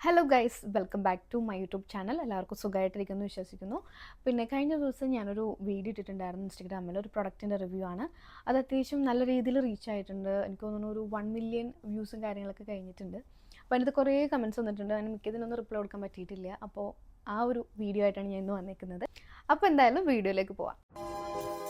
Hello guys, welcome back to my YouTube channel. എല്ലാവർക്കും സുഖമായിട്ടിരിക്കുന്നു വിശ്വസിക്കുന്നു. പിന്നെ കഴിഞ്ഞ ദിവസം ഞാനൊരു വീഡിയോ ഇട്ടിട്ടുണ്ടായിരുന്നു ഇൻസ്റ്റഗ്രാമിൽ. ഒരു പ്രൊഡക്റ്റിൻ്റെ റിവ്യൂ ആണ്. അത് അത്യാവശ്യം നല്ല രീതിയിൽ റീച്ച് ആയിട്ടുണ്ട്. എനിക്ക് തോന്നുന്നു ഒരു 1 മില്യൺ വ്യൂസും കാര്യങ്ങളൊക്കെ കഴിഞ്ഞിട്ടുണ്ട്. അപ്പോൾ അതിനകത്ത് കുറേ കമൻറ്റ്സ് വന്നിട്ടുണ്ട്. അതിന് മിക്കതിനൊന്നും റിപ്ലൈ കൊടുക്കാൻ പറ്റിയിട്ടില്ല. അപ്പോൾ ആ ഒരു വീഡിയോ ആയിട്ടാണ് ഞാൻ ഇന്ന് വന്നിരിക്കുന്നത്. അപ്പോൾ എന്തായാലും വീഡിയോയിലേക്ക് പോവാം.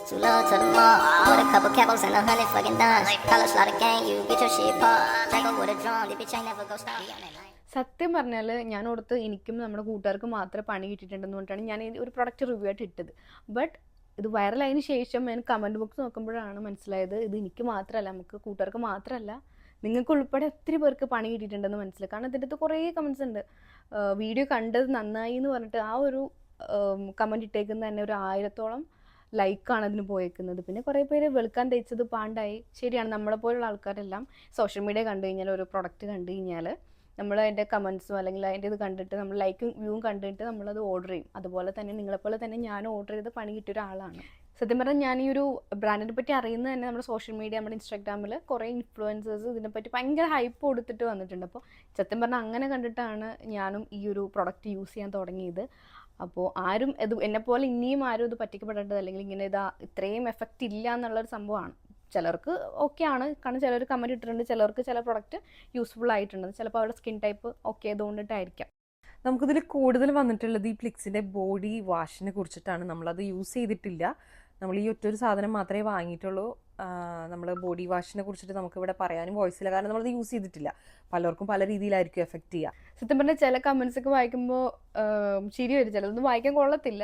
Too low to the mall, with a couple capos and 100 fucking dimes. College lot of gang, you get your shit popped. Draco with a drum, the bitch ain't never go stop. സത്യം പറഞ്ഞാൽ ഞാൻ ഓർത്ത് എനിക്കും നമ്മുടെ കൂട്ടുകാർക്കും മാത്രമേ പണി കിട്ടിയിട്ടുണ്ടെന്ന് പറഞ്ഞിട്ടാണ് ഞാൻ ഒരു പ്രൊഡക്റ്റ് റിവ്യൂ ആയിട്ട് ഇട്ടത്. ബട്ട് ഇത് വൈറലായതിന് ശേഷം ഞാൻ കമൻറ്റ് ബോക്സ് നോക്കുമ്പോഴാണ് മനസ്സിലായത് ഇത് എനിക്ക് മാത്രമല്ല, നമുക്ക് കൂട്ടുകാർക്ക് മാത്രമല്ല, നിങ്ങൾക്ക് ഉൾപ്പെടെ ഒത്തിരി പേർക്ക് പണി കിട്ടിയിട്ടുണ്ടെന്ന് മനസ്സിലായി. കാരണം ഇതിൻ്റെ കുറേ കമൻറ്റ്സ് ഉണ്ട്. വീഡിയോ കണ്ടത് നന്നായി എന്ന് പറഞ്ഞിട്ട് ആ ഒരു കമൻറ്റ് ഇട്ടേക്കുന്നത് തന്നെ ഒരു 1000-ഓളം ലൈക്കാണ് അതിന് പോയേക്കുന്നത്. പിന്നെ കുറേ പേര് വെളുക്കാൻ തേച്ചത് പാണ്ടായി. ശരിയാണ്, നമ്മളെപ്പോലുള്ള ആൾക്കാരെല്ലാം സോഷ്യൽ മീഡിയ കണ്ടു കഴിഞ്ഞാൽ, ഒരു പ്രൊഡക്റ്റ് കണ്ടു കഴിഞ്ഞാൽ നമ്മൾ അതിൻ്റെ കമൻസും അല്ലെങ്കിൽ അതിൻ്റെ ഇത് കണ്ടിട്ട് നമ്മൾ ലൈക്കും വ്യൂവും കണ്ടിട്ട് നമ്മളത് ഓർഡർ ചെയ്യും. അതുപോലെ തന്നെ നിങ്ങളെപ്പോലെ തന്നെ ഞാൻ ഓർഡർ ചെയ്ത് പണി കിട്ടിയ ഒരാളാണ്. സത്യം പറഞ്ഞാൽ ഞാൻ ഈ ഒരു ബ്രാൻഡിനെ പറ്റി അറിയുന്നത് തന്നെ നമ്മുടെ സോഷ്യൽ മീഡിയ, നമ്മുടെ ഇൻസ്റ്റാഗ്രാമിൽ കുറേ ഇൻഫ്ലുവൻസേഴ്സ് ഇതിനെപ്പറ്റി ഭയങ്കര ഹൈപ്പ് കൊടുത്തിട്ട് വന്നിട്ടുണ്ട്. അപ്പോൾ സത്യം പറഞ്ഞാൽ അങ്ങനെ കണ്ടിട്ടാണ് ഞാനും ഈ ഒരു പ്രൊഡക്റ്റ് യൂസ് ചെയ്യാൻ തുടങ്ങിയത്. അപ്പോൾ ആരും ഇത് എന്നെപ്പോലെ ഇനിയും ആരും ഇത് പറ്റിക്കപ്പെടേണ്ടത് അല്ലെങ്കിൽ ഇങ്ങനെ ഇത്രയും എഫക്റ്റ് ഇല്ല എന്നുള്ളൊരു സംഭവമാണ്. ചിലർക്ക് ഓക്കെ ആണ്, കാരണം ചിലർ കമൻറ്റ് ഇട്ടിട്ടുണ്ട്, ചിലർക്ക് ചില പ്രൊഡക്റ്റ് യൂസ്ഫുൾ ആയിട്ടുണ്ട്. ചിലപ്പോൾ അവരുടെ സ്കിൻ ടൈപ്പ് ഓക്കെ ആയതുകൊണ്ടിട്ടായിരിക്കാം. നമുക്കിതിൽ കൂടുതൽ വന്നിട്ടുള്ളത് ഈ പ്ലിക്സിൻ്റെ ബോഡി വാഷിനെ കുറിച്ചിട്ടാണ്. നമ്മളത് യൂസ് ചെയ്തിട്ടില്ല, നമ്മൾ ഈ ഒറ്റൊരു സാധനം മാത്രമേ വാങ്ങിയിട്ടുള്ളൂ. നമ്മൾ ബോഡി വാഷിനെ കുറിച്ചിട്ട് നമുക്കിവിടെ പറയാനും വോയിസില്ല, കാരണം നമ്മളത് യൂസ് ചെയ്തിട്ടില്ല. പലർക്കും പല രീതിയിലായിരിക്കും എഫക്റ്റ് ചെയ്യുക. സത്യം പറഞ്ഞാൽ ചില കമൻസ് ഒക്കെ വായിക്കുമ്പോൾ ശരി വരും, ചിലതൊന്നും വായിക്കാൻ കൊള്ളത്തില്ല.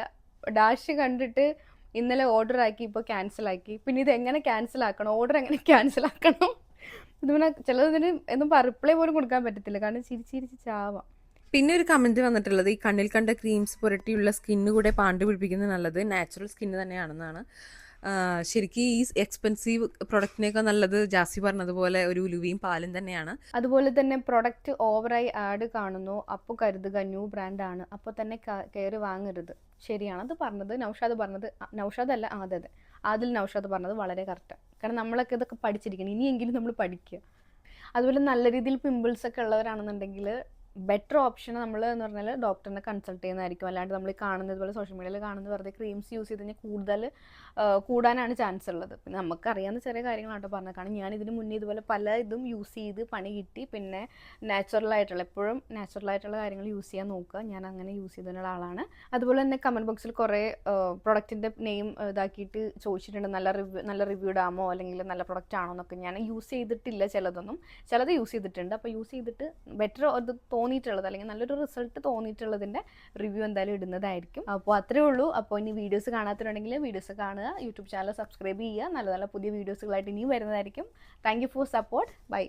ഡാഷ് കണ്ടിട്ട് ഇന്നലെ ഓർഡർ ആക്കി, ഇപ്പോൾ ക്യാൻസലാക്കി, പിന്നെ ഇത് എങ്ങനെ ക്യാൻസലാക്കണം, ഓർഡർ എങ്ങനെ ക്യാൻസലാക്കണം, ഇത് പിന്നെ ചിലതിന് ഒന്നും റിപ്ലൈ പോലും കൊടുക്കാൻ പറ്റത്തില്ല, കാരണം ചിരിച്ചിരിച്ച് ചാവാം. പിന്നെ ഒരു കമൻറ്റ് വന്നിട്ടുള്ളത് ഈ കണ്ണിൽ കണ്ട ക്രീംസ് പുരട്ടിയുള്ള സ്കിന്ന് കൂടെ പാണ്ട് പിടിപ്പിക്കുന്നത് നല്ലത് നാച്ചുറൽ സ്കിന്ന് തന്നെയാണെന്നാണ്. ശരിക്കും ഈ എക്സ്പെൻസീവ് പ്രൊഡക്റ്റിനേക്കാൾ നല്ലത് ജാസി പറഞ്ഞതുപോലെ ഒരു ഉലുവയും പാലും തന്നെയാണ്. അതുപോലെ തന്നെ പ്രൊഡക്റ്റ് ഓവറായി ആഡ് കാണുന്നു, അപ്പോൾ കരുതുക ന്യൂ ബ്രാൻഡാണ്, അപ്പോൾ തന്നെ കയറി വാങ്ങരുത്. ശരിയാണ്, അത് പറഞ്ഞത് നൗഷാദ് പറഞ്ഞത്, നൗഷാദ് അല്ല അതെ ആദിൽ നൗഷാദ് പറഞ്ഞത് വളരെ കറക്റ്റാണ്. കാരണം നമ്മളൊക്കെ ഇതൊക്കെ പഠിച്ചിരിക്കണം, ഇനിയെങ്കിലും നമ്മൾ പഠിക്കുക. അതുപോലെ നല്ല രീതിയിൽ പിമ്പിൾസൊക്കെ ഉള്ളവരാണെന്നുണ്ടെങ്കിൽ ബെറ്റർ ഓപ്ഷൻ നമ്മൾ എന്ന് പറഞ്ഞാൽ ഡോക്ടറിനെ കൺസൾട്ട് ചെയ്യുന്നതായിരിക്കും. അല്ലാണ്ട് നമ്മൾ കാണുന്നത് പോലെ സോഷ്യൽ മീഡിയയിൽ കാണുന്നത് വെറുതെ ക്രീംസ് യൂസ് ചെയ്ത് കഴിഞ്ഞാൽ കൂടുതൽ കൂടാനാണ് ചാൻസ് ഉള്ളത്. പിന്നെ നമുക്കറിയാവുന്ന ചെറിയ കാര്യങ്ങളാട്ടോ പറഞ്ഞത്. കാരണം ഞാൻ ഇതിന് മുന്നേ ഇതുപോലെ പല ഇതും യൂസ് ചെയ്ത് പണി കിട്ടി. പിന്നെ നാച്ചുറലായിട്ടുള്ള, എപ്പോഴും നാച്ചുറലായിട്ടുള്ള കാര്യങ്ങൾ യൂസ് ചെയ്യാൻ നോക്കുക. ഞാൻ അങ്ങനെ യൂസ് ചെയ്തിട്ടുള്ള ആളാണ്. അതുപോലെ തന്നെ കമൻറ്റ് ബോക്സിൽ കുറേ പ്രൊഡക്റ്റിൻ്റെ നെയിം ഇതാക്കിയിട്ട് ചോദിച്ചിട്ടുണ്ട്, നല്ല റിവ്യൂ ഇടാമോ അല്ലെങ്കിൽ നല്ല പ്രൊഡക്റ്റ് ആണോ എന്നൊക്കെ. ഞാൻ യൂസ് ചെയ്തിട്ടില്ല, ചിലത് യൂസ് ചെയ്തിട്ടുണ്ട്. അപ്പോൾ യൂസ് ചെയ്തിട്ട് ബെറ്റർ അത് തോന്നിയിട്ടുള്ളത് അല്ലെങ്കിൽ നല്ലൊരു റിസൾട്ട് തോന്നിയിട്ടുള്ളതിൻ്റെ റിവ്യൂ എന്തായാലും ഇടുന്നതായിരിക്കും. അപ്പോൾ അത്രേ ഉള്ളൂ. അപ്പോൾ ഇനി വീഡിയോസ് കാണാത്തതുണ്ടെങ്കിൽ വീഡിയോസ് കാണുക, യൂട്യൂബ് ചാനൽ സബ്സ്ക്രൈബ് ചെയ്യുക. നല്ല നല്ല പുതിയ വീഡിയോസുകളായിട്ട് ഇനിയും വരുന്നതായിരിക്കും. Thank you for support. By.